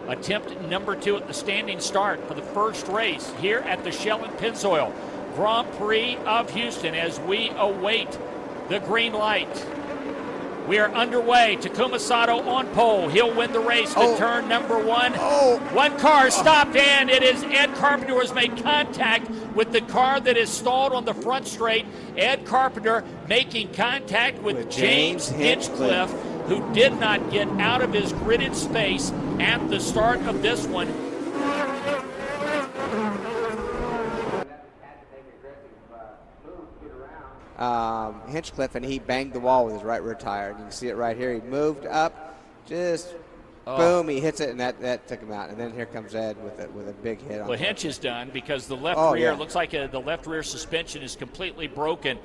Attempt number 2 at the standing start for the first race here at the Shell and Pennzoil Grand Prix of Houston as we await the green light. We are underway. Takuma Sato on pole. He'll win the race to turn number 1. One car stopped, and it is Ed Carpenter who has made contact with the car that is stalled on the front straight. Ed Carpenter making contact with James Hinchcliffe, who did not get out of his gridded space at the start of this one. Hinchcliffe, and he banged the wall with his right rear tire. And you can see it right here. He moved up, just boom, he hits it, and that took him out. And then here comes Ed with a big hit on. Well, Hinch is done because the left rear looks like the left rear suspension is completely broken.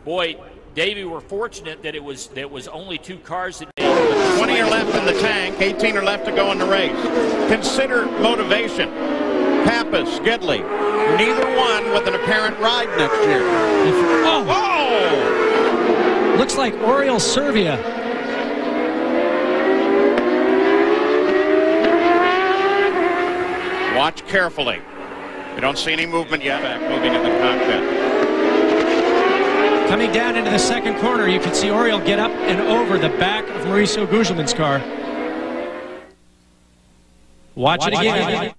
Boy, Davey, we're fortunate that it was only 2 cars that did. 20 are left in the tank, 18 are left to go in the race. Consider motivation. Pappas, Gidley, neither one with an apparent ride next year. Looks like Oriol Servia. Watch carefully. You don't see any movement yet. Moving in the cockpit. Coming down into the second corner, you can see Oriol get up and over the back of Mauricio Gugelmin's car. Watch it again.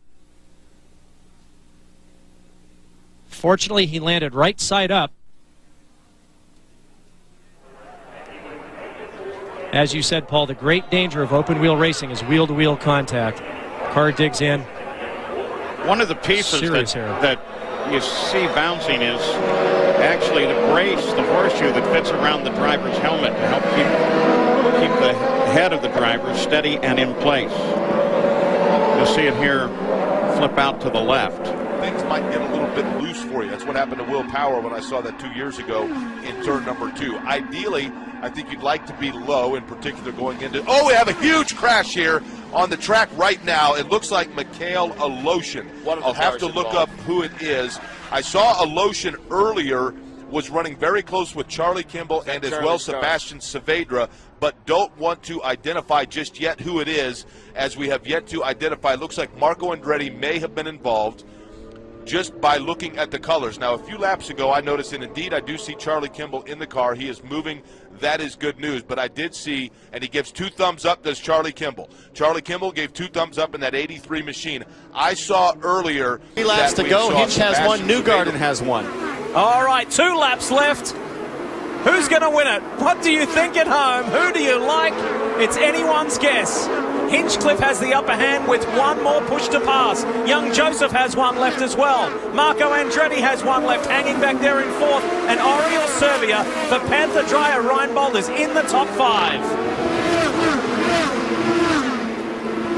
Fortunately, he landed right side up. As you said, Paul, the great danger of open wheel racing is wheel-to-wheel contact. Car digs in. One of the pieces that you see bouncing is actually the brace, the horseshoe that fits around the driver's helmet to help keep the head of the driver steady and in place. You'll see it here flip out to the left. Things might get a little bit loose for you. That's what happened to Will Power when I saw that 2 years ago in turn number 2. Ideally, I think you'd like to be low, in particular going into... we have a huge crash here on the track right now. It looks like Mikhail Aloshin. I'll have to look up who it is. I saw Aloshin earlier was running very close with Charlie Kimball and as well Sebastian Saavedra, but don't want to identify just yet who it is, as we have yet to identify. It looks like Marco Andretti may have been involved just by looking at the colors. Now, a few laps ago, I noticed, and indeed I do see Charlie Kimball in the car. He is moving. That is good news. But I did see, and he gives 2 thumbs up, does Charlie Kimball. Charlie Kimball gave 2 thumbs up in that 83 machine. I saw earlier 3 laps to go. Hinch has 1. Newgarden has 1. All right, 2 laps left. Who's going to win it? What do you think at home? Who do you like? It's anyone's guess. Hinchcliffe has the upper hand with 1 more push to pass. Young Joseph has 1 left as well. Marco Andretti has 1 left, hanging back there in 4th. And Oriol Servia for Panther Dreyer Reinbold is in the top 5.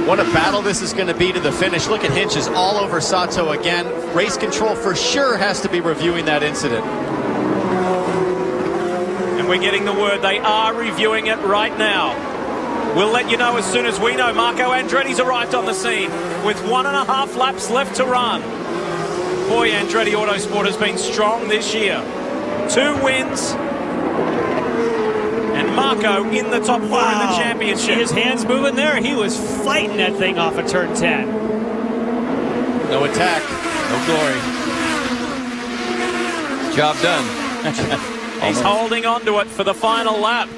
What a battle this is going to be to the finish. Look at Hinch is all over Sato again. Race control for sure has to be reviewing that incident. And we're getting the word they are reviewing it right now. We'll let you know as soon as we know. Marco Andretti's arrived on the scene with 1.5 laps left to run. Boy, Andretti Autosport has been strong this year. 2 wins. And Marco in the top 4 in the championship. His hands moving there. He was fighting that thing off of turn 10. No attack, no glory. Job done. He's holding on to it for the final lap.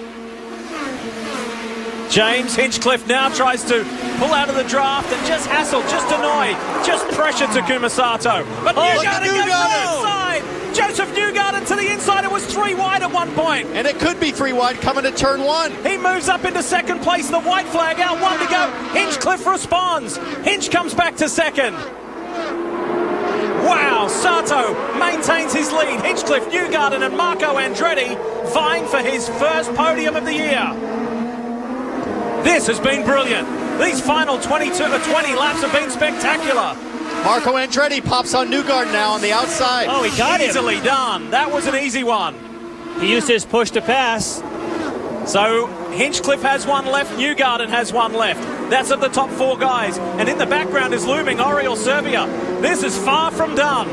James Hinchcliffe now tries to pull out of the draft and just hassle, just annoy, just pressure Takuma Sato. But Newgarden goes to the inside. Joseph Newgarden to the inside. It was 3 wide at one point. And it could be 3 wide coming to turn 1. He moves up into second place. The white flag out, 1 to go. Hinchcliffe responds. Hinch comes back to second. Wow, Sato maintains his lead. Hinchcliffe, Newgarden and Marco Andretti vying for his first podium of the year. This has been brilliant. These final 20 laps have been spectacular. Marco Andretti pops on Newgarden now on the outside. Oh, he got him. Easily done. That was an easy one. He used his push to pass. So Hinchcliffe has 1 left. Newgarden has 1 left. That's of the top 4 guys. And in the background is looming Oriol Servia. This is far from done.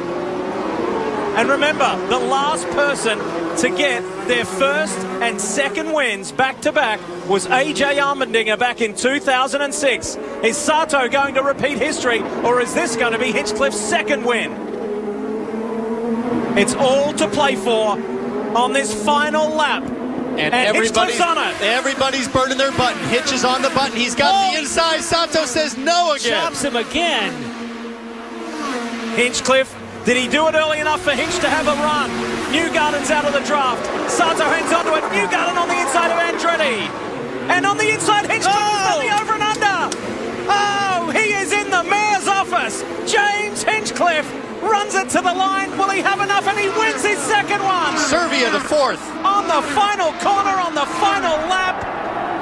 And remember, the last person to get their first and second wins back-to-back was A.J. Allmendinger back in 2006. Is Sato going to repeat history, or is this going to be Hinchcliffe's second win? It's all to play for on this final lap. And Hinchcliffe's on it. Everybody's burning their button. Hitch is on the button. He's got the inside. Sato says no again. Chops him again. Hinchcliffe, did he do it early enough for Hinch to have a run? Newgarden's out of the draft. Sato hangs onto it. Newgarden on the inside of Andretti. And on the inside, Hinchcliffe is on the over and under. Oh, he is in the mayor's office. James Hinchcliffe runs it to the line. Will he have enough? And he wins his second one. Servia the fourth. On the final corner, on the final lap,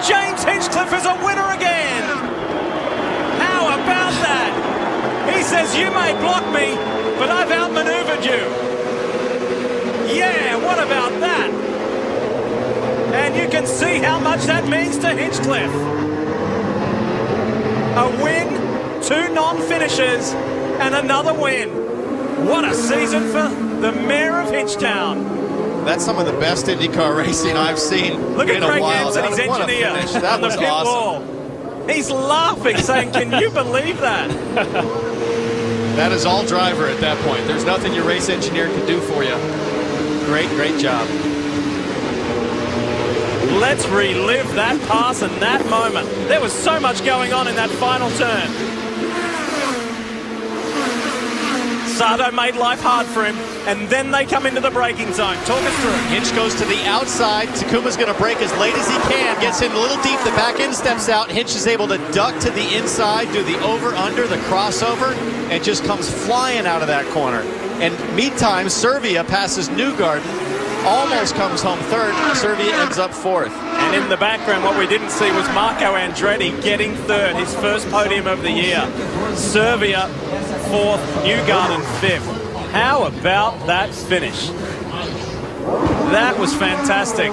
James Hinchcliffe is a winner again. How about that? He says, you may block me, but I've outmaneuvered you. Yeah, what about that? And you can see how much that means to Hinchcliffe. A win, 2 non-finishes, and another win. What a season for the mayor of Hinchtown. That's some of the best IndyCar racing I've seen Look in at Greg a while. Hansen, his engineer, That on the was pit awesome. wall. He's laughing, saying, can you believe that? That is all driver at that point. There's nothing your race engineer can do for you. Great, great job. Let's relive that pass and that moment. There was so much going on in that final turn. Sato made life hard for him, and then they come into the braking zone. Talk us through. Hinch goes to the outside. Takuma's going to brake as late as he can. Gets in a little deep. The back end steps out. Hinch is able to duck to the inside, do the over-under, the crossover, and just comes flying out of that corner. And meantime, Servia passes Newgarden, almost comes home third. Servia ends up fourth. And in the background, what we didn't see was Marco Andretti getting third, his first podium of the year. Servia fourth, Newgarden fifth. How about that finish? That was fantastic.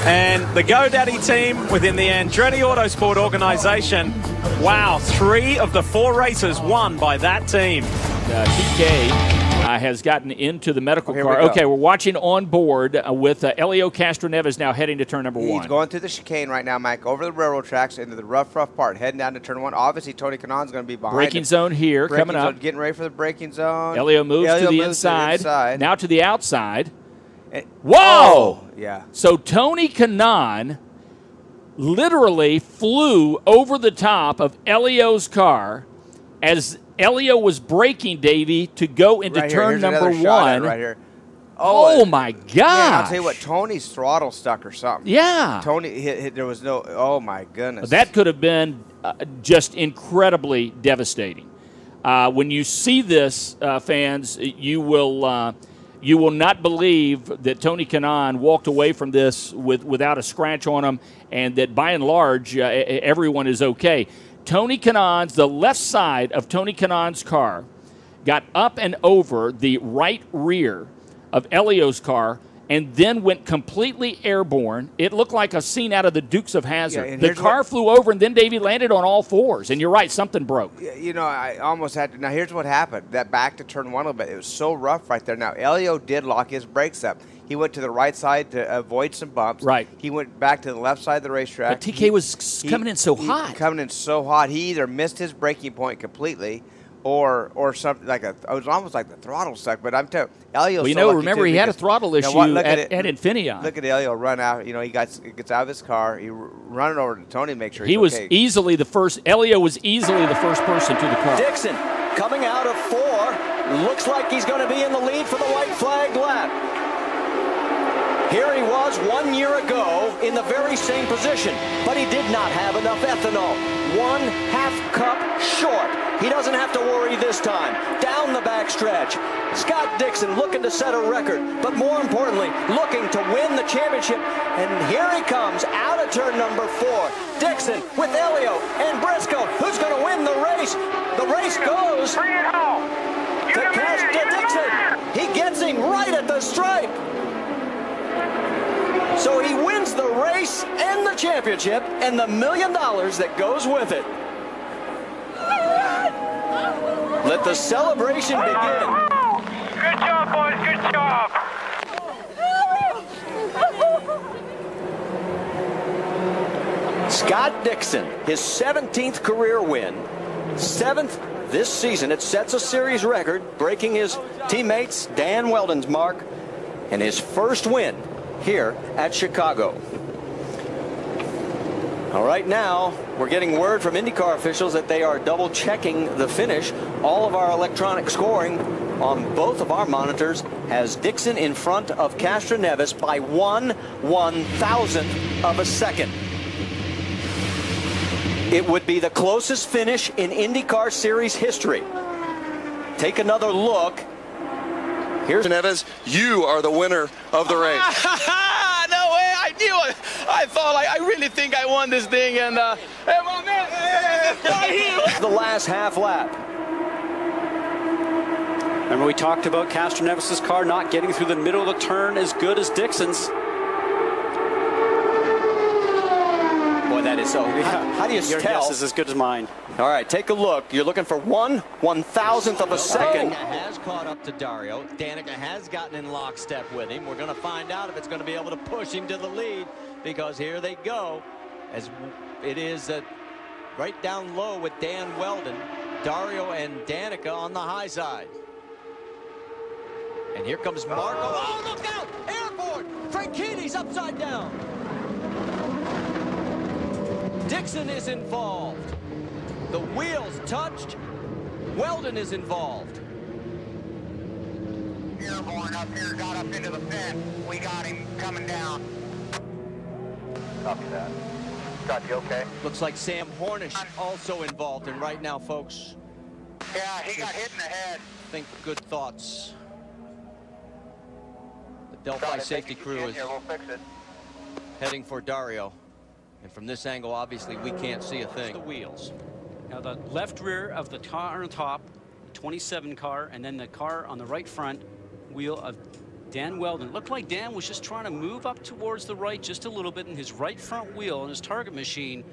And the GoDaddy team within the Andretti Autosport organization, wow, 3 of the 4 races won by that team. TK has gotten into the medical car. Okay, we're watching on board with Elio Castroneves now heading to turn number 1. He's going through the chicane right now, Mike, over the railroad tracks into the rough part, heading down to turn 1. Obviously, Tony Kanaan's going to be behind Braking zone here, coming up. Getting ready for the braking zone. Elio moves to the inside. Now to the outside. Whoa! Oh, yeah. So Tony Kanaan literally flew over the top of Elio's car as Elio was braking, Davey, to go into turn number 1. Right here. Oh my God! Yeah, I'll tell you what, Tony's throttle stuck or something. Yeah. Tony hit there was no. Oh my goodness. That could have been just incredibly devastating. When you see this, fans, you will not believe that Tony Kanaan walked away from this without a scratch on him, and that by and large everyone is okay. The left side of Tony Kanaan's car got up and over the right rear of Elio's car and then went completely airborne. It looked like a scene out of the Dukes of Hazzard. Yeah, the car flew over, and then Davey landed on all 4s. And you're right, something broke. You know, I almost had to. Now, here's what happened. That back to turn 1 a little bit. It was so rough right there. Now, Elio did lock his brakes up. He went to the right side to avoid some bumps. Right. He went back to the left side of the racetrack. But TK was coming in so hot. Coming in so hot. He either missed his braking point completely, or something like it was almost like the throttle stuck. But I'm telling you, Elio. Well, remember he had a throttle issue at Infineon. Look at Elio run out. You know, he gets out of his car. He running over to Tony to make sure he was okay. easily the first. Elio was easily the first person to the car. Dixon coming out of 4. Looks like he's going to be in the lead for the white flag lap. Here he was 1 year ago in the very same position, but he did not have enough ethanol. 1/2 cup short. He doesn't have to worry this time. Down the backstretch. Scott Dixon looking to set a record, but more importantly, looking to win the championship. And here he comes out of turn number 4. Dixon with Elio and Briscoe. Who's going to win the race? The race goes to Dixon. He gets him right at the stripe. So he wins the race and the championship and the $1 million that goes with it. Let the celebration begin. Good job, boys. Good job. Scott Dixon, his 17th career win, 7th this season. It sets a series record, breaking his teammates Dan Weldon's mark, and his first win here at Chicago. All right, now we're getting word from IndyCar officials that they are double checking the finish. All of our electronic scoring on both of our monitors has Dixon in front of Castroneves by 1/1000th of a second. It would be the closest finish in IndyCar Series history. Take another look. Here's Neves, you are the winner of the race. No way, I knew it. I thought, I really think I won this thing, and hey, my man, the last half lap. Remember, we talked about Castroneves' car not getting through the middle of the turn as good as Dixon's. Boy, that is so. How do you Your tell? guess is as good as mine. All right, take a look. You're looking for 1/1000th of a second. Has caught up to Dario. Danica has gotten in lockstep with him. We're going to find out if it's going to be able to push him to the lead, because here they go. As it is right down low with Dan Weldon, Dario and Danica on the high side. And here comes Marco. Oh, look out! Airborne! Franchini's upside down. Dixon is involved. The wheels touched. Weldon is involved. Airborne up here got up into the fence. We got him coming down. Copy that. Scott, you okay? Looks like Sam Hornish also involved. And right now, folks. Yeah, he got hit in the head. Think good thoughts. The Delphi safety crew is heading for Dario. And from this angle, obviously, we can't see a thing. The wheels. Now, the left rear of the car on top, the 27 car, and then the car on the right front wheel of Dan Weldon. Looked like Dan was just trying to move up towards the right just a little bit, and his right front wheel on his target machine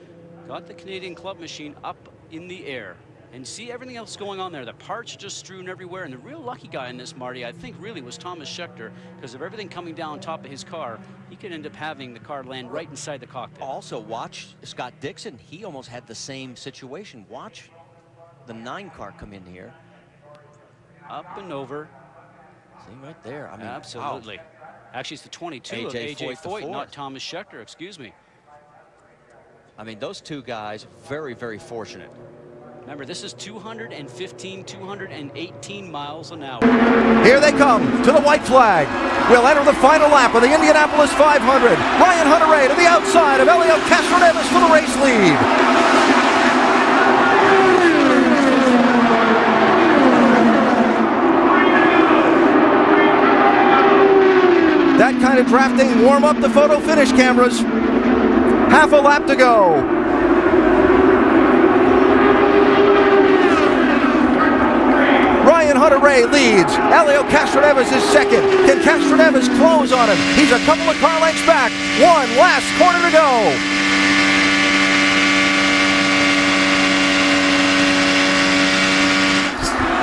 got the Canadian Club machine up in the air. And see everything else going on there. The parts just strewn everywhere. And the real lucky guy in this, Marty, I think really was Thomas Schechter, because of everything coming down top of his car. He could end up having the car land right inside the cockpit. Also, watch Scott Dixon. He almost had the same situation. Watch the 9 car come in here. Up and over. See right there. I mean, absolutely. Wow. Actually, it's the 22 of AJ Foyt, not Thomas Schechter. Excuse me. I mean, those two guys, very, very fortunate. Remember, this is 215, 218 miles an hour. Here they come to the white flag. We'll enter the final lap of the Indianapolis 500. Ryan Hunter-Reay to the outside of Elio Castroneves for the race lead. That kind of drafting warm up the photo finish cameras. Half a lap to go. Ryan Hunter-Reay leads. Elio Castroneves is second. Can Castroneves close on him? He's a couple of car lengths back. One last corner to go.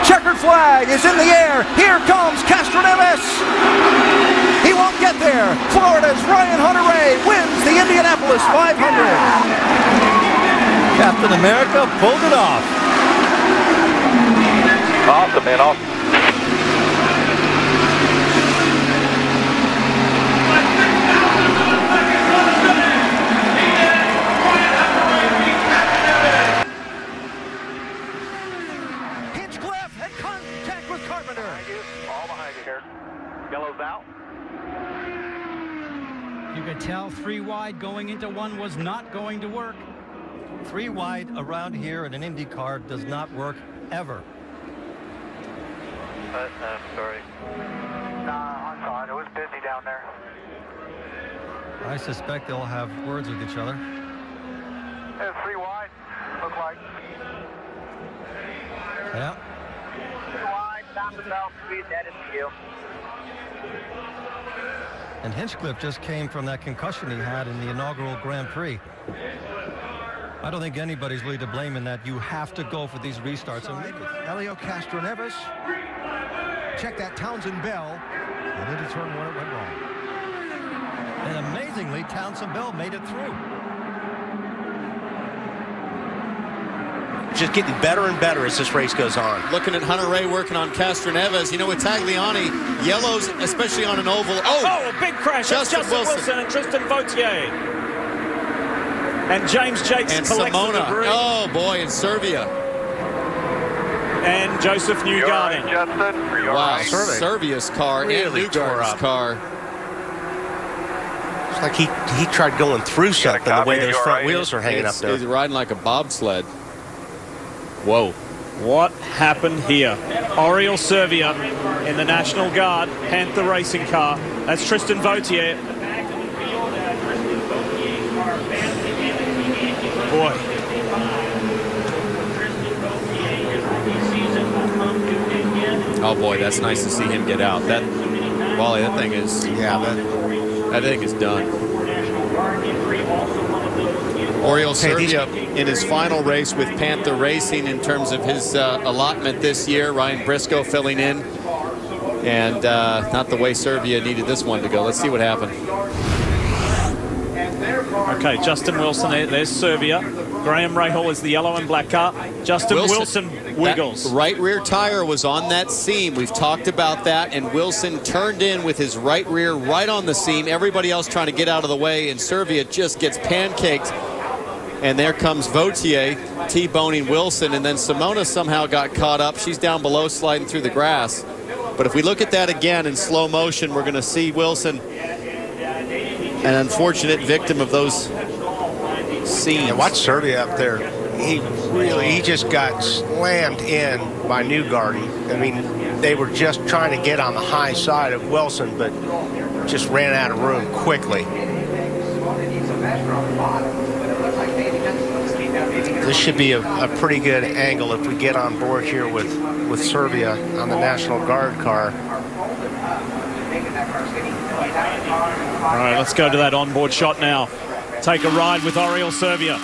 Checkered flag is in the air. Here comes Castroneves. He won't get there. Florida's Ryan Hunter-Reay wins the Indianapolis 500. Captain America pulled it off. Awesome, man, awesome. Hinchcliffe had contact with Carpenter. All behind you here. Yellow's out. You could tell 3 wide going into 1 was not going to work. 3 wide around here in an IndyCar does not work ever. Sorry. Nah, I'm fine. It was busy down there. I suspect they'll have words with each other. It was 3 wide. Look like. Yeah. 3 wide. Down the belt. Speed. That is you. And Hinchcliffe just came from that concussion he had in the inaugural Grand Prix. I don't think anybody's really to blame in that. You have to go for these restarts. Elio Castroneves. Check that Townsend Bell. And into turn 1 it went wrong. And amazingly, Townsend Bell made it through. just getting better and better as this race goes on. Looking at Hunter Ray working on Castroneves. You know, with Tagliani, yellows, especially on an oval. Oh, a big crash. Justin Wilson and Tristan Vautier. And James Jakes and collects the debris. Oh, boy, in Serbia. And Joseph Newgarden. Wow, Serbia's car really and Newgarden's car. It's like he tried going through something the way those front wheels are hanging up there. He's riding like a bobsled. Whoa. What happened here? Oriol Servia in the National Guard Panther racing car. That's Tristan Vautier. Boy. Oh boy, that's nice to see him get out. That, Wally, that thing is, that thing is done. Oriol Servia in his final race with Panther Racing in terms of his allotment this year. Ryan Briscoe filling in, and not the way Servia needed this one to go. Let's see what happened. Okay, Justin Wilson, there's Servia. Graham Rahal is the yellow and black car. Justin Wilson wiggles. That right rear tire was on that seam. We've talked about that, and Wilson turned in with his right rear right on the seam. Everybody else trying to get out of the way, and Servia just gets pancaked. And there comes Vautier T-boning Wilson, and then Simona somehow got caught up. She's down below sliding through the grass. But if we look at that again in slow motion, we're going to see Wilson, an unfortunate victim of those scenes. Yeah, watch Servia up there. He just got slammed in by Newgarden. I mean, they were just trying to get on the high side of Wilson, but just ran out of room quickly. This should be a pretty good angle if we get on board here with Servia on the National Guard car. All right, let's go to that onboard shot now. Take a ride with Oriol Servia.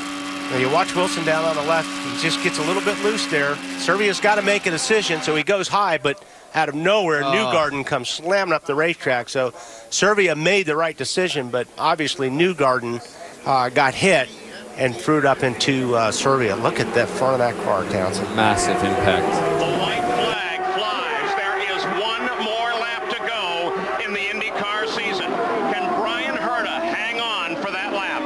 Now you watch Wilson down on the left. He just gets a little bit loose there. Servia's got to make a decision, so he goes high, but out of nowhere, Newgarden comes slamming up the racetrack. So Servia made the right decision, but obviously Newgarden got hit and threw it up into Servia. Look at that front of that car, Townsend. Massive impact. The white flag flies. There is one more lap to go in the Indycar season. Can Brian Herta hang on for that lap?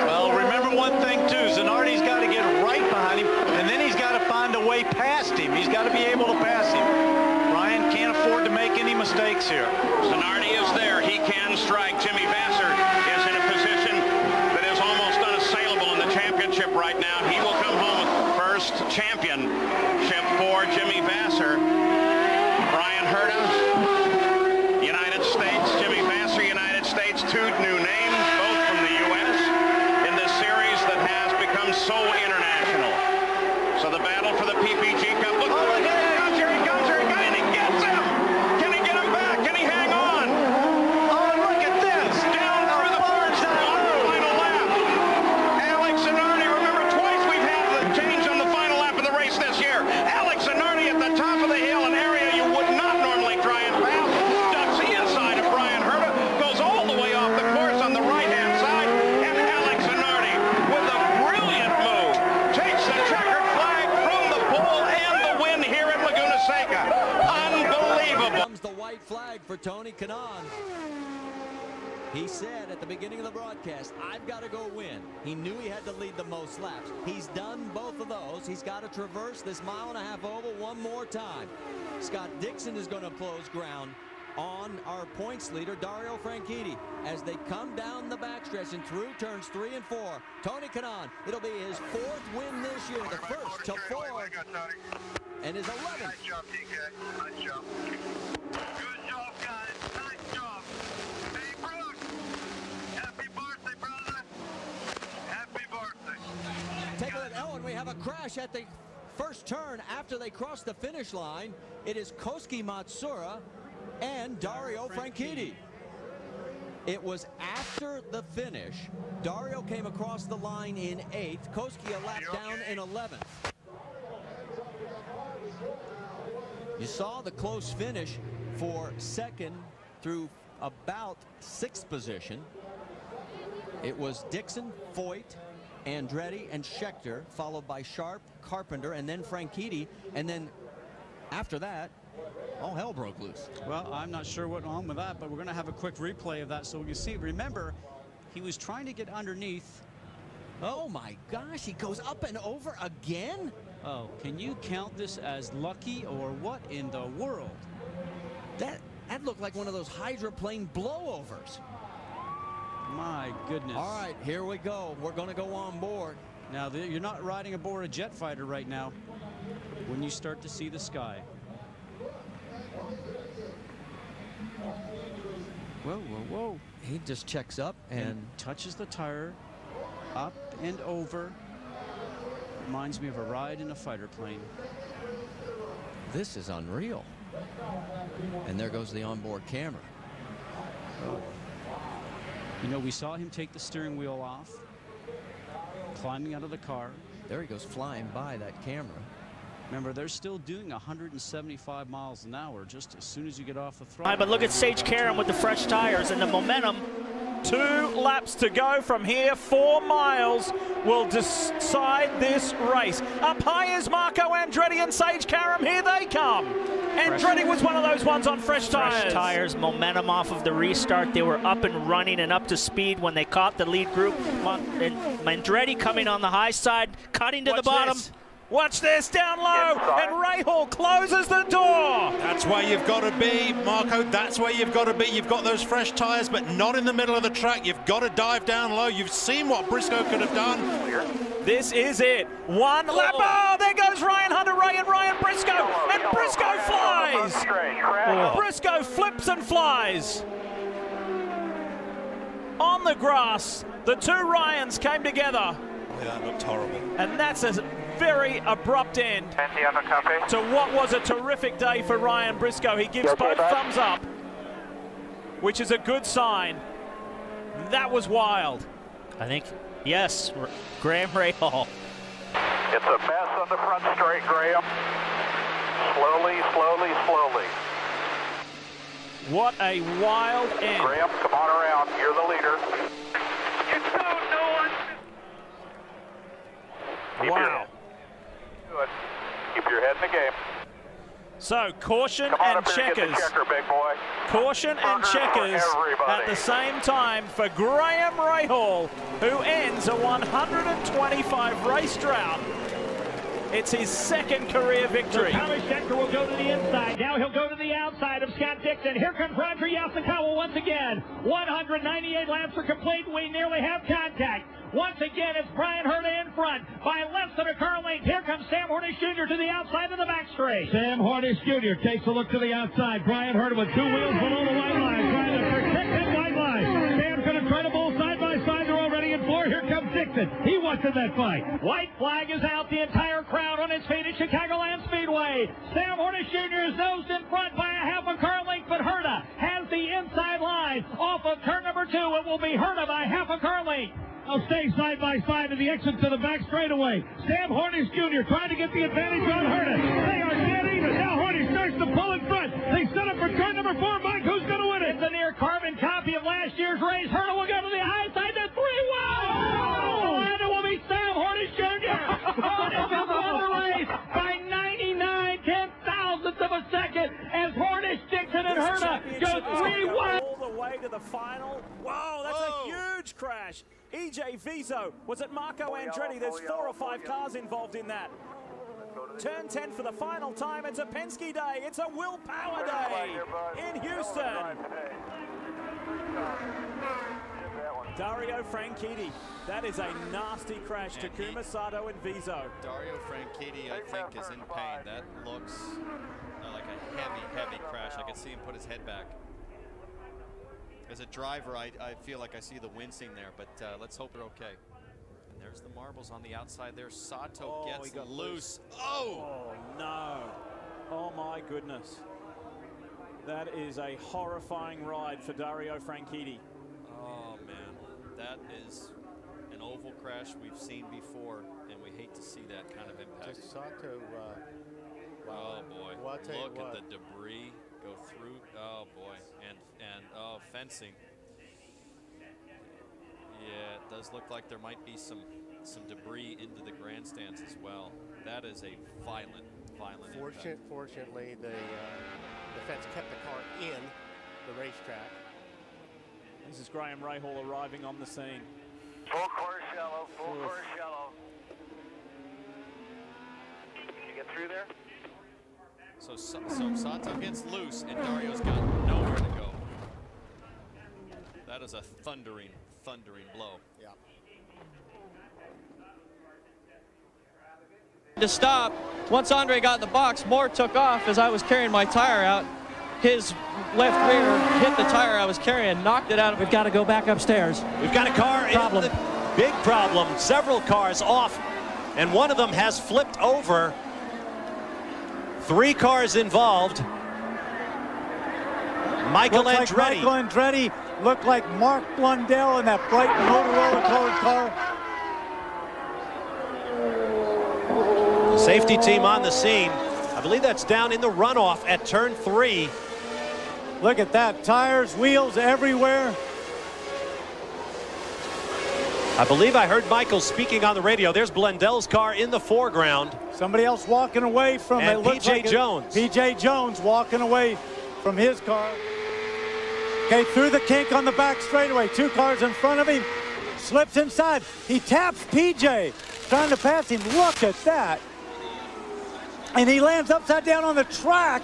Well, remember one thing, too. Zanardi's got to get right behind him, and then he's got to find a way past him. He's got to be able to pass him. Brian can't afford to make any mistakes here. Zanardi is there. He can strike. Jimmy Vasser is in a position that is almost unassailable in the championship right now. He will come home with first championship for Jimmy Vasser. Brian Herta, United States. Jimmy Vasser, United States. Two new names, both from the U.S. in this series that has become so international. So the battle for the PPG Cup. Look, here he comes, here he comes, here he comes, and he gets him. Can he get him back? Can he hang on? Oh, look at this. Down through the first final lap. Alex Zanardi, remember twice we've had the change on the final lap of the race this year. Alex Zanardi at the top of the hill, an area you would not normally try and pass. Ducks the inside of Brian Herta, goes all the way off the course on the right-hand side, and Alex Zanardi, with a brilliant move, takes the checkered flag from the pole and the win here at Laguna Seca. Unbelievable. Comes the white flag for Tony Kanaan. He said at the beginning of the broadcast, I've got to go win. He knew he had to lead the most laps. He's done both of those. He's got to traverse this mile-and-a-half oval one more time. Scott Dixon is going to close ground on our points leader, Dario Franchitti, as they come down the backstretch and through turns 3 and 4. Tony Kanaan, it'll be his 4th win this year, the first to 4, and his 11th. Nice job, TK. Nice job. Good job, guys. Nice job. Hey, Bruce. Happy birthday, brother. Happy birthday. Take a look. Oh, and we have a crash at the first turn after they cross the finish line. It is Koski Matsura and Dario Franchitti. It was after the finish. Dario came across the line in 8th. Koski a lap down in 11th. You saw the close finish for 2nd through about 6th position. It was Dixon, Foyt, Andretti, and Scheckter, followed by Sharp, Carpenter, and then Franchitti. And then after that, all hell broke loose. Well, I'm not sure what went on with that, but we're going to have a quick replay of that so we can see. Remember, he was trying to get underneath. Oh my gosh, he goes up and over again? Oh, can you count this as lucky or what in the world? That looked like one of those hydroplane blowovers. My goodness. All right, here we go. We're going to go on board. Now, you're not riding aboard a jet fighter right now when you start to see the sky. Whoa, whoa, whoa. He just checks up and touches the tire up and over. Reminds me of a ride in a fighter plane. This is unreal. And there goes the onboard camera. You know, we saw him take the steering wheel off, climbing out of the car. There he goes flying by that camera. Remember, they're still doing 175 miles an hour just as soon as you get off the throttle. But look at Sage Karam with the fresh tires and the momentum. 2 laps to go from here. 4 miles will decide this race. Up high is Marco Andretti and Sage Karam. Here they come. Andretti was one of those ones on fresh tires. Fresh tires, momentum off of the restart. They were up and running and up to speed when they caught the lead group. And Andretti coming on the high side, cutting to the bottom. Watch this, down low, and Rahal closes the door. That's where you've got to be, Marco. That's where you've got to be. You've got those fresh tires, but not in the middle of the track. You've got to dive down low. You've seen what Briscoe could have done. This is it. 1 lap. Oh, there goes Ryan Hunter-Reay and Ryan Briscoe. And Briscoe flies. Briscoe flips and flies. On the grass, the 2 Ryans came together. Yeah, that looked horrible. And that's a very abrupt end to what was a terrific day for Ryan Briscoe. He gives both thumbs up, which is a good sign. That was wild. I think, yes, Graham Rahal. It's a mess on the front straight, Graham. Slowly, slowly, slowly. What a wild end. Graham, come on around. You're the leader. It's so no one. Wow. Good. Keep your head in the game. So, caution and checkers. Caution and checkers at the same time for Graham Rahal, who ends a 125 race drought. It's his 2nd career victory. So Thomas Scheckter will go to the inside. Now he'll go to the outside of Scott Dixon. Here comes Roger Yasukawa once again. 198 laps are complete. We nearly have contact. Once again, it's Brian Herta in front by less than a car length. Here comes Sam Hornish Jr. to the outside of the back straight. Sam Hornish Jr. takes a look to the outside. Brian Herta with 2 wheels below the white line, trying to protect that white line. Sam's going to try to bowl side by side. They're already in 4. Here comes Dixon. He wants in that fight. White flag is out. The entire crowd on its feet at Chicagoland Speedway. Sam Hornish Jr. is nosed in front by a half a car length, but Herta has the inside line. Off of turn number 2, it will be Herta by half a car length. Now stay side by side to the exit to the back straightaway. Sam Hornish Jr. trying to get the advantage on Herta. They are dead even. Now Hornish starts to pull in front. They set up for turn number 4. Mike, who's going to win it? It's a near carbon copy of last year's race. Herta will go to the high side to 3. Wow! And it will be Sam Hornish Jr. Hornish has won the race by 99 10,000ths of a second as Hornish, Dixon, and Herta go 3-1. All the way to the final. Whoa, that's a huge crash. EJ Viso was at Marco Andretti. There's 4 or 5 cars involved in that. Turn 10 for the final time. It's a Penske day. It's a Will Power day in Houston. Dario Franchitti. That is a nasty crash. Takuma Sato and Viso. Dario Franchitti, I think, is in pain. That looks like a heavy, heavy crash. I can see him put his head back. As a driver, I feel like I see the wincing there, but let's hope they're okay. And there's the marbles on the outside there. Sato gets loose. Oh, no. Oh, my goodness. That is a horrifying ride for Dario Franchitti. Oh, man. That is an oval crash we've seen before, and we hate to see that kind of impact. Sato, oh, boy. Well, look at the debris go through. Oh, boy. And fencing. Yeah, it does look like there might be some some debris into the grandstands as well. That is a violent impact. Fortunately, the fence kept the car in the racetrack. This is Graham Rahal arriving on the scene. Full course yellow, full course yellow. Can you get through there? So Sato gets loose, and Dario's got nowhere to go. That is a thundering blow. Yeah. To stop, once Andre got in the box, Moore took off as I was carrying my tire out. His left rear hit the tire I was carrying, knocked it out. We've got to go back upstairs. We've got a car problem. in the big problem. Several cars off, and one of them has flipped over. 3 cars involved. Michael Andretti. Like Michael Andretti looked like Mark Blundell in that bright Motorola colored car. The safety team on the scene. I believe that's down in the runoff at turn 3. Look at that, tires, wheels everywhere. I believe I heard Michael speaking on the radio. There's Blundell's car in the foreground. Somebody else walking away from and it. P.J. Jones. P.J. Jones walking away from his car. Okay, through the kink on the back straightaway. 2 cars in front of him. Slips inside. He taps P.J. trying to pass him. Look at that. And he lands upside down on the track.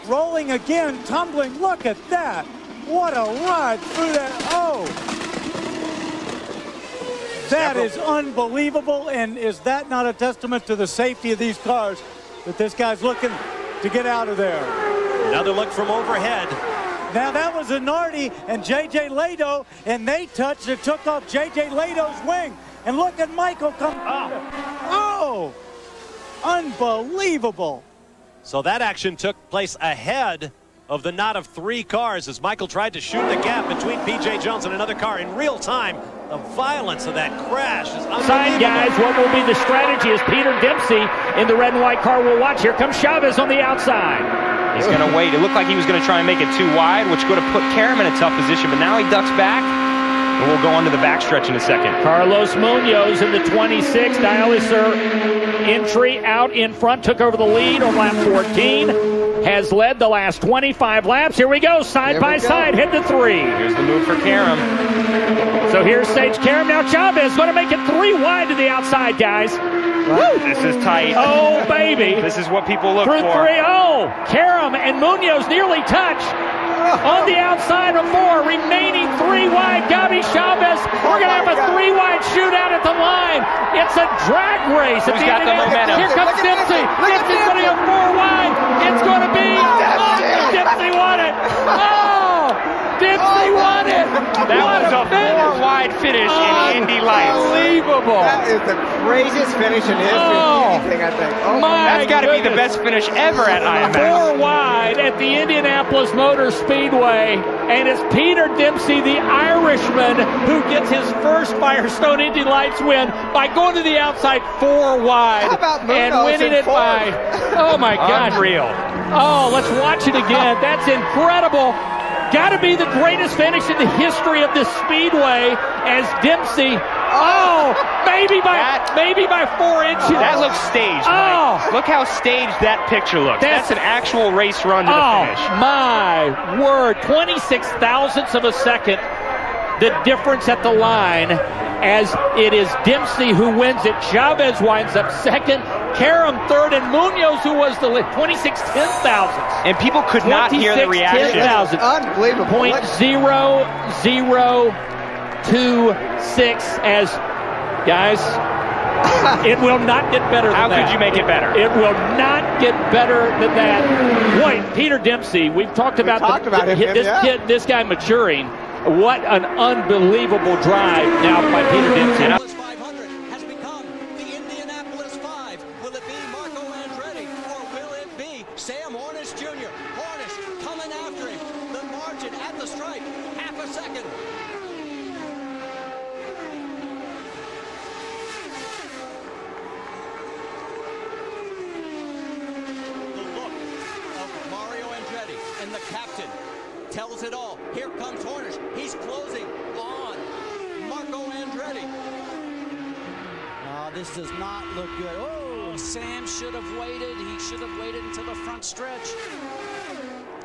Rolling again, tumbling. Look at that. What a ride through that. Oh. That is unbelievable. And is that not a testament to the safety of these cars that this guy's looking to get out of there? Another look from overhead. Now that was Zanardi and J.J. Lado, and they touched and took off J.J. Lado's wing. And look at Michael come. Oh, unbelievable. So that action took place ahead of the knot of 3 cars as Michael tried to shoot the gap between P.J. Jones and another car in real time. The violence of that crash is unbelievable. Side guys, what will be the strategy is Peter Dempsey in the red and white car will watch. Here comes Chavez on the outside. He's going to wait. It looked like he was going to try and make it too wide, which would have put Karam in a tough position, but now he ducks back, and we'll go on to the backstretch in a second. Carlos Munoz in the 26th. Dialyser entry out in front, took over the lead on lap 14, has led the last 25 laps. Here we go, side by side, head to 3. Here's the move for Karam. So here's Sage Karam. Now Chavez going to make it 3 wide to the outside, guys. Woo! This is tight. Oh, baby. This is what people look for. for. 3. Oh, Karam and Munoz nearly touch. On the outside of 4, remaining 3 wide. Gabi Chavez. We're going to have a 3 wide shootout at the line. It's a drag race. Who's got the momentum? Here comes Dempsey. Dempsey's going to go 4 wide. It's going to be Dempsey won it. Oh, Dempsey won it. That was a 4-wide finish in Indy Lights. Unbelievable. That is the craziest finish in history of anything, I think. Oh, that's got to be the best finish ever at IMAX. 4 wide at the Indianapolis Motor Speedway, and it's Peter Dempsey, the Irishman, who gets his first Firestone Indy Lights win by going to the outside 4 wide and winning it by, oh my gosh. Unreal. Oh, let's watch it again. That's incredible. Got to be the greatest finish in the history of this speedway as Dempsey, maybe by 4 inches. That looks staged, Mike. Look how staged that picture looks. That's an actual race run to the finish. Oh, my word. 26 thousandths of a second, the difference at the line as it is Dempsey who wins it. Chavez winds up second. Karam third, and Munoz, who was the 26 10,000ths. And people could not hear the reaction. Unbelievable. .0026 as, guys, it will not get better than How that. could you make it better? It will not get better than that. Boy, Peter Dempsey, we've talked about this guy maturing. What an unbelievable drive now by Peter Dempsey. Sam Hornish Jr. Hornish coming after him. The margin at the stripe. Half a second. The look of Mario Andretti and the captain tells it all. Here comes Hornish. He's closing on Marco Andretti. This does not look good. Oh, Sam should have waited. He should have waited until the front stretch.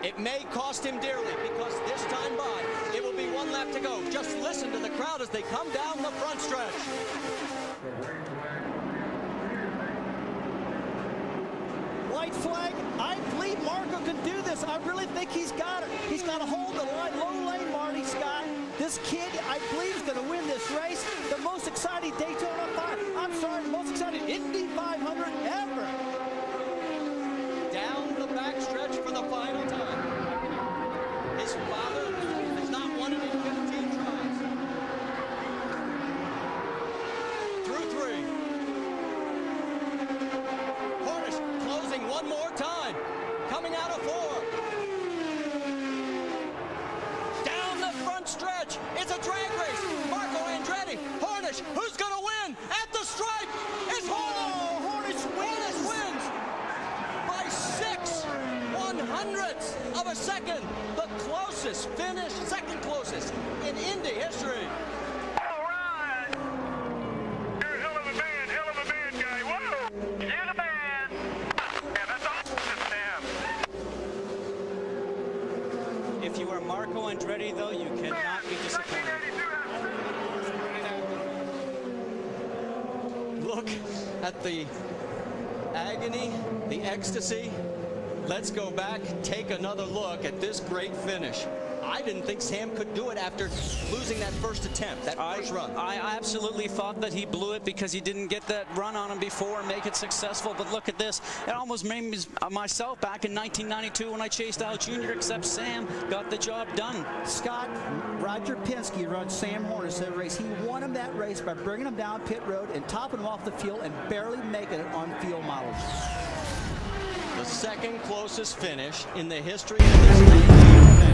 It may cost him dearly because this time by, it will be 1 lap to go. Just listen to the crowd as they come down the front stretch. White flag. I believe Marco can do this. I really think he's got it. He's got to hold the line. Low lane, Marty Scott. This kid, I believe, is going to win this race. The most exciting Daytona 5. I'm sorry, the most exciting Indy 500 ever. Down the back stretch for the final time. His father has not won it in 15 tries. Through 3. Hornish closing one more time. Coming out of 4. Down the front stretch. It's a drag race. Marco Andretti. Hornish. Who's going to win? At the stripe. It's Hornish. Hornish wins. By 6/100ths of a second. The closest finish, second closest in Indy history. All right. You're a hell of a man, guy. Whoa. You're the man. Yeah, that's awesome, man. If you are Marco Andretti, though, you cannot be disappointed. Look at the agony, the ecstasy. Let's go back, take another look at this great finish. I didn't think Sam could do it after losing that first attempt, that first run. I absolutely thought that he blew it because he didn't get that run on him before and make it successful. But look at this. It almost made me myself back in 1992 when I chased Al Jr., except Sam got the job done. Scott, Roger Penske runs Sam Hornish that race. He won him that race by bringing him down pit road and topping him off the field and barely making it on field mileage. The second closest finish in the history of this 19 event.